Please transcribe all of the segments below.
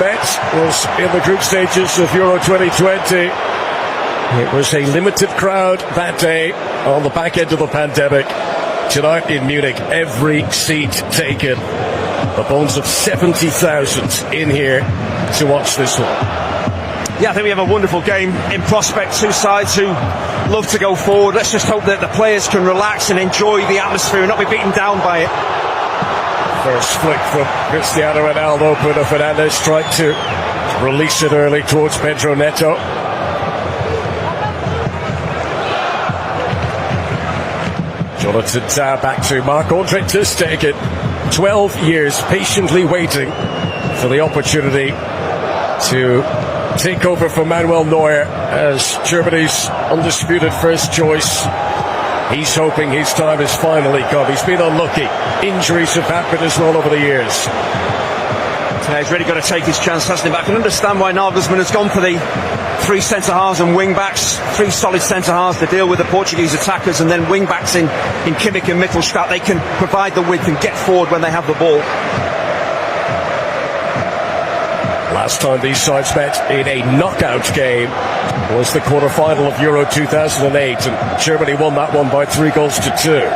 met was in the group stages of Euro 2020. It was a limited crowd that day on the back end of the pandemic. Tonight in Munich, every seat taken. The bones of 70,000 in here to watch this one. Yeah, I think we have a wonderful game in prospect. Two sides who love to go forward. Let's just hope that the players can relax and enjoy the atmosphere and not be beaten down by it. First flick from Cristiano Ronaldo, Bruno Fernandes tried to release it early towards Pedro Neto. Jonathan Tah back to Marc-Andre ter Stegen. 12 years patiently waiting for the opportunity to take over from Manuel Neuer as Germany's undisputed first choice. He's hoping his time has finally come. He's been unlucky. Injuries have happened as well over the years. Yeah, he's really got to take his chance, hasn't he? But I can understand why Nagelsmann has gone for the three centre-halves and wing-backs, three solid centre-halves to deal with the Portuguese attackers, and then wing-backs in Kimmich and Mittelstadt. They can provide the width and get forward when they have the ball. Last time these sides met in a knockout game was the quarter-final of Euro 2008, and Germany won that one by 3-2.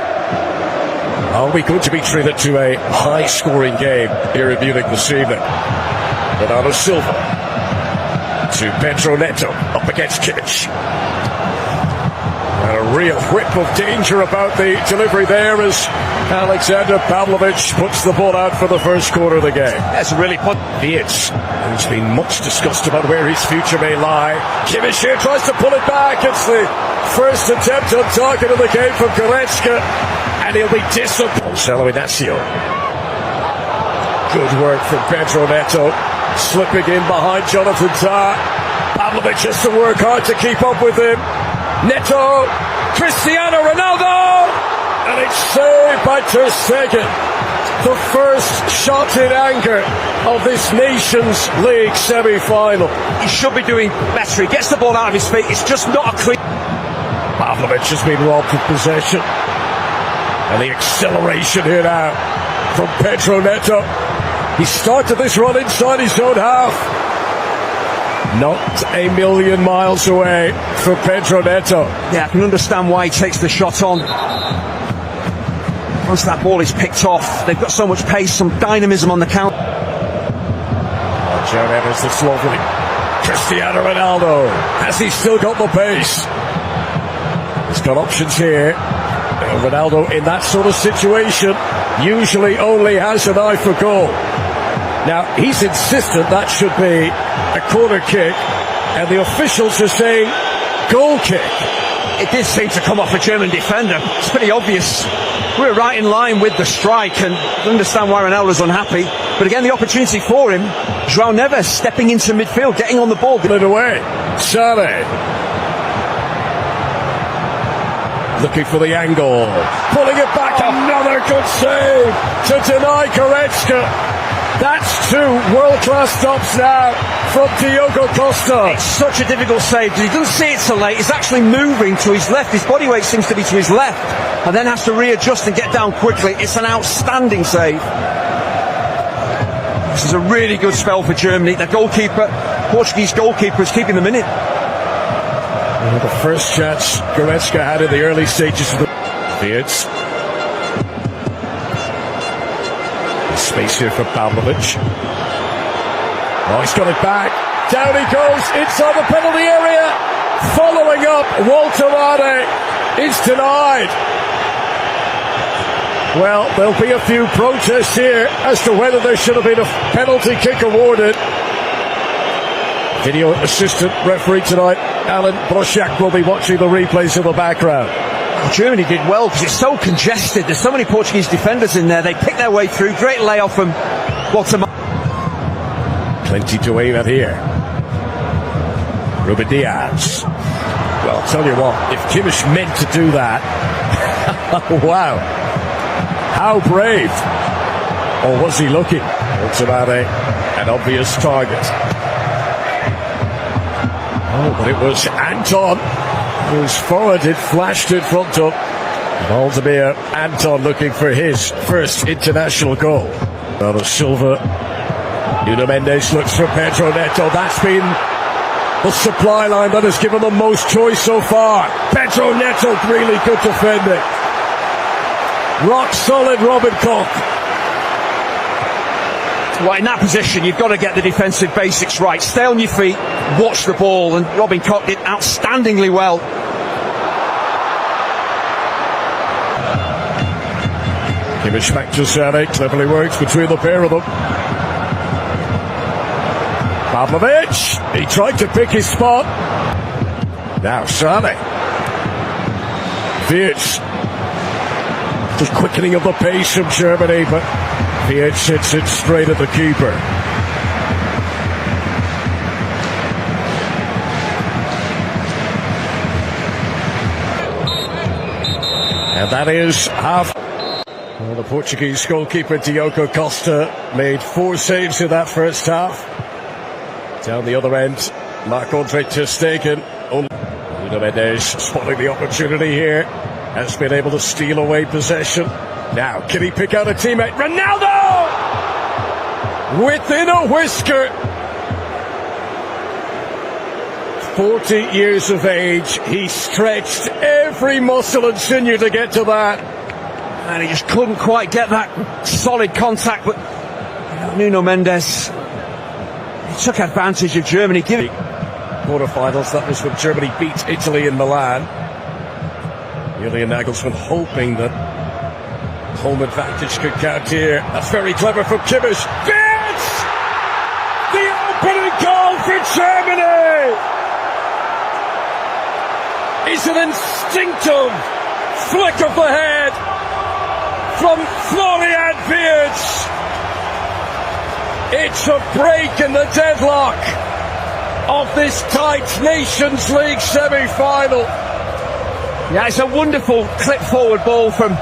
Are we going to be treated to a high-scoring game here in Munich this evening? Bernardo Silva to Pedro Neto, up against Kimmich. And a real whip of danger about the delivery there as Alexander Pavlovic puts the ball out for the first quarter of the game. That's really put. There's been much discussed about where his future may lie. Kimmich here tries to pull it back. It's the first attempt on target of the game from Goretzka, and he'll be disappointed. Marcelo Inacio. Good work from Pedro Neto, slipping in behind Jonathan Tah. Pavlovic has to work hard to keep up with him. Neto, Cristiano Ronaldo, and it's saved by ter Stegen. The first shot in anger of this Nations League semi-final. He should be doing better. He gets the ball out of his feet. It's just not a clean. Pavlovic has been robbed of possession. And the acceleration here now from Pedro Neto. He started this run inside his own half. Not a million miles away from Pedro Neto. Yeah, I can understand why he takes the shot on. Once that ball is picked off, they've got so much pace, some dynamism on the counter. Joe Evans, the lovely Cristiano Ronaldo. Has he still got the pace? He's got options here. Ronaldo in that sort of situation usually only has an eye for goal. Now, he's insistent that should be a corner kick, and the officials are saying goal kick. It did seem to come off a German defender. It's pretty obvious. We're right in line with the strike, and I understand why Ronaldo's unhappy. But again, the opportunity for him, João Neves stepping into midfield, getting on the ball. Get it away. Sane. Looking for the angle, pulling it back, another good save to deny Goretzka. That's two world-class stops now from Diogo Costa. It's such a difficult save because he doesn't see it so late. He's actually moving to his left. His body weight seems to be to his left, and then has to readjust and get down quickly. It's an outstanding save. This is a really good spell for Germany. The goalkeeper, Portuguese goalkeeper, is keeping them in it. Well, the first chance Goretzka had in the early stages of the Fields. Space here for Pavlovic. Oh, he's got it back. Down he goes inside the penalty area. Following up, Walter Rade is denied. Well, there'll be a few protests here as to whether there should have been a penalty kick awarded. Video assistant referee tonight, Alan Broszak, will be watching the replays in the background. Germany did well because it's so congested. There's so many Portuguese defenders in there. They pick their way through. Great layoff from Walter. Plenty to aim at here. Ruben Diaz. Well, I'll tell you what, if Kimmich meant to do that, wow. How brave. Or was he looking? Walter Rade, an obvious target. Oh, but it was Anton who's forwarded, flashed in front of Valdemir Anton, looking for his first international goal. Bernardo Silva Nuno Mendes looks for Pedro Neto. That's been the supply line that has given them most choice so far. Pedro Neto, really good defending. Rock solid Robin Koch. Well, in that position, you've got to get the defensive basics right. Stay on your feet, watch the ball, and Robin Koch did outstandingly well. Kimmich back to Sané, cleverly works between the pair of them. Pavlovic, he tried to pick his spot. Now Sané. Wirtz. Just quickening of the pace of Germany, but Wirtz hits it straight at the keeper. And that is half. Well, the Portuguese goalkeeper Diogo Costa made 4 saves in that first half. Down the other end, Marc-Andre ter Stegen. Nuno Mendes spotting the opportunity here. Has been able to steal away possession. Now, can he pick out a teammate? Ronaldo! Within a whisker. 40 years of age. He stretched every muscle and sinew to get to that. And he just couldn't quite get that solid contact. But Nuno Mendes, he took advantage of Germany. Quarterfinals, that was when Germany beat Italy in Milan. Julian Nagelsmann hoping that home advantage could count here. That's very clever from Kimmich. Wirtz! The opening goal for Germany! It's an instinctive flick of the head from Florian Wirtz. It's a break in the deadlock of this tight Nations League semi-final. Yeah, it's a wonderful clip-forward ball from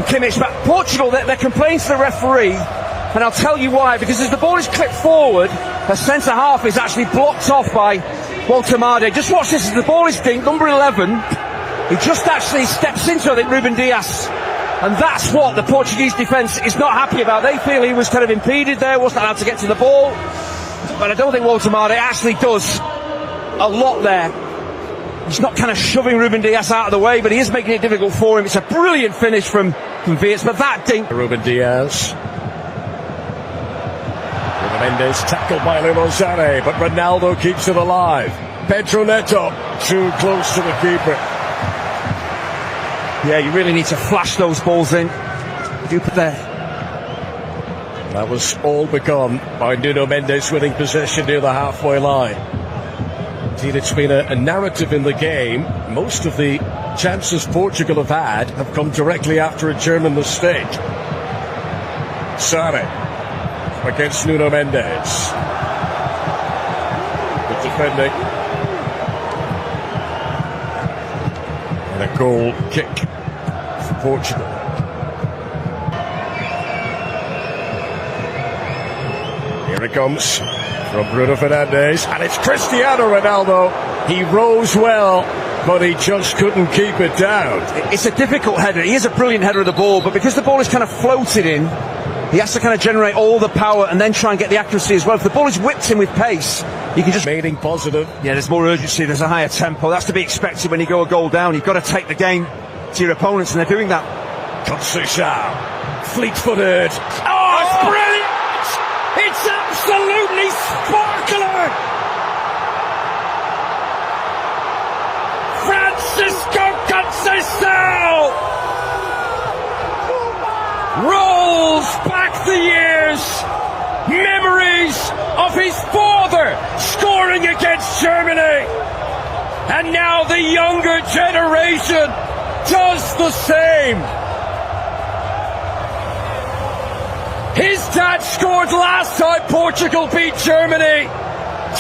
Kimmich. But Portugal, they're complaining to the referee, and I'll tell you why. Because as the ball is clipped forward, the centre-half is actually blocked off by Walter Made. Just watch this, as the ball is dinked, number 11, he just actually steps into, I think, Ruben Dias. And that's what the Portuguese defence is not happy about. They feel he was kind of impeded there, wasn't allowed to get to the ball. But I don't think Walter Made actually does a lot there. He's not kind of shoving Ruben Dias out of the way, but he is making it difficult for him. It's a brilliant finish from Wirtz, but that dink. Ruben Dias. Nuno Mendes tackled by Leroy Sané, but Ronaldo keeps it alive. Pedro Neto too close to the keeper. Yeah, you really need to flash those balls in. You put there. That was all begun by Nuno Mendes winning possession near the halfway line. Indeed, it's been a narrative in the game. Most of the chances Portugal have come directly after a German mistake. Sané against Nuno Mendes. Good defending. And a goal kick for Portugal. Here it comes from Bruno Fernandes, and it's Cristiano Ronaldo. He rose well, but he just couldn't keep it down. It's a difficult header. He is a brilliant header of the ball, but because the ball is kind of floated in, he has to kind of generate all the power and then try and get the accuracy as well. If the ball is whipped in with pace, you can just... Remaining positive. Yeah, there's more urgency, there's a higher tempo. That's to be expected when you go a goal down. You've got to take the game to your opponents, and they're doing that. Conceição, fleet-footed. Oh, it's brilliant! It's absolutely sparkling! Francisco Conceição rolls back the years, memories of his father scoring against Germany, and now the younger generation does the same. His dad scored last time Portugal beat Germany.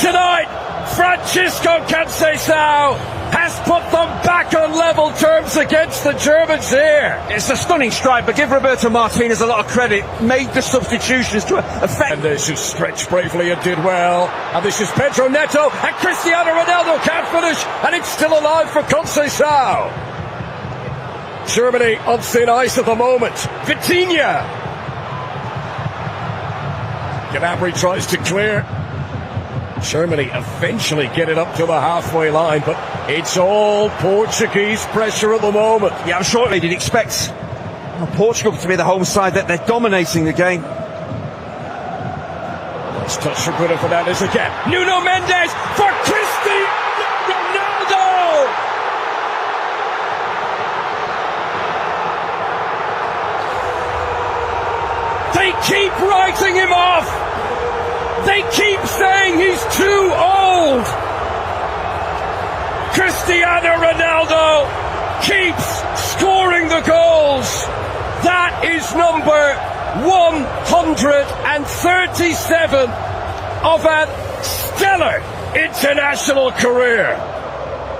Tonight, Francisco Conceição has put them back on level terms against the Germans here. It's a stunning strike, but give Roberto Martinez a lot of credit. Made the substitutions to affect... And this is stretched bravely and did well. And this is Pedro Neto, and Cristiano Ronaldo can't finish, and it's still alive for Conceição. Germany on thin ice at the moment. Vitinha. Gnabry tries to clear. Germany eventually get it up to the halfway line, but it's all Portuguese pressure at the moment. Yeah, I'm sure they did expect Portugal to be the home side, that they're dominating the game. Let's touch from Bruno Fernandes again. Nuno Mendes for Cristiano Ronaldo! They keep writing him off! They keep saying he's too old! Cristiano Ronaldo keeps scoring the goals! That is number 137 of a stellar international career.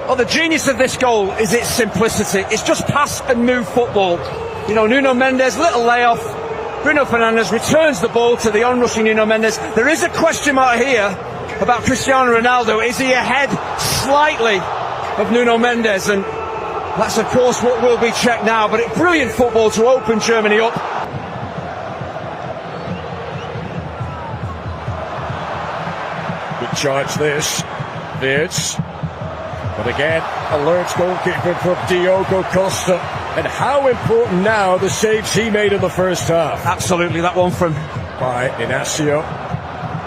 Well, the genius of this goal is its simplicity. It's just pass and move football. You know, Nuno Mendes, little layoff. Bruno Fernandes returns the ball to the onrushing Nuno Mendes. There is a question mark here about Cristiano Ronaldo. Is he ahead slightly of Nuno Mendes? And that's, of course, what will be checked now. But it's brilliant football to open Germany up. Good charge this. Wirtz. But again, alert goalkeeper for Diogo Costa. And how important now the saves he made in the first half. Absolutely, that one from by Inacio.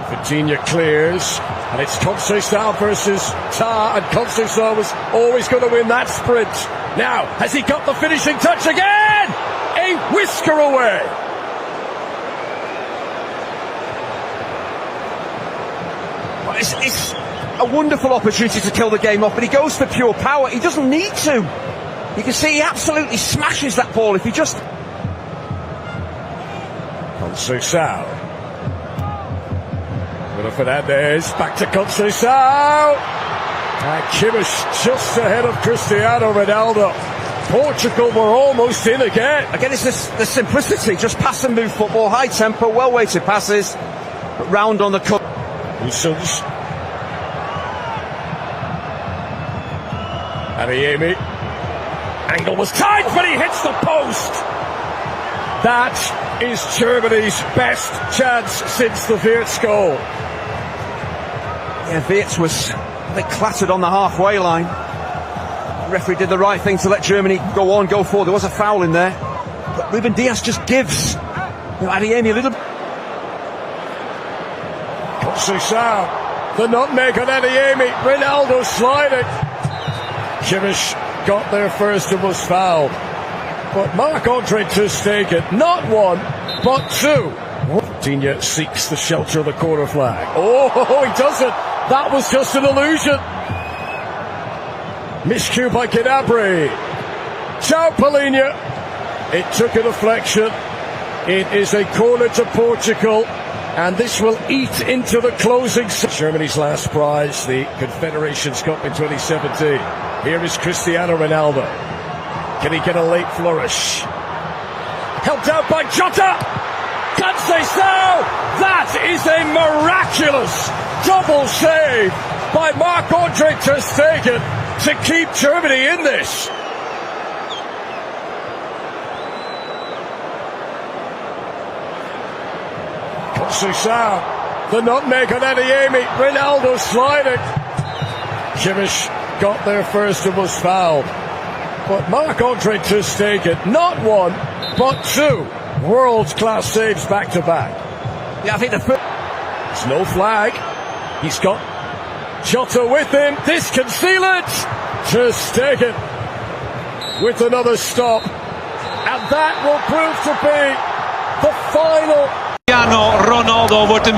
Virginia clears. And it's Conceição versus Ta. And Conceição was always going to win that sprint. Now, has he got the finishing touch again? A whisker away. It's a wonderful opportunity to kill the game off, but he goes for pure power. He doesn't need to. You can see he absolutely smashes that ball if he just... Conceição. Bruno Fernandes, back to Conceição. And Kimmich just ahead of Cristiano Ronaldo. Portugal were almost in again. Again, it's the simplicity, just pass and move football, high tempo, well-weighted passes, but round on the cut. Usons. Adeyemi. Angle was tight, but he hits the post. That is Germany's best chance since the Wirtz goal. Yeah, Wirtz was clattered on the halfway line. The referee did the right thing to let Germany go on, go forward. There was a foul in there, but Ruben Dias just gives Adeyemi a little. Conceição, the nutmeg on Adeyemi. Ronaldo sliding. Kimmich got there first and was fouled. But Marc-Andre ter Stegen, not one, but two. Coutinho seeks the shelter of the corner flag. Oh, he doesn't. That was just an illusion. Miscue by Gnabry. Ciao, Paulinho. It took a deflection. It is a corner to Portugal. And this will eat into the closing. Germany's last prize, the Confederations Cup in 2017. Here is Cristiano Ronaldo. Can he get a late flourish? Helped out by Jota. Conceição. That is a miraculous double save by Marc-Andre ter Stegen to keep Germany in this. Conceição, the nutmeg on Adeyemi. Ronaldo sliding. Kimmich got there first and was fouled. But Marc-Andre ter Stegen, not one, but two world-class saves back-to-back. Yeah, I think There's no flag. He's got Jota with him. This can seal it. Ter Stegen with another stop. And that will prove to be the final. Ronaldo wordt de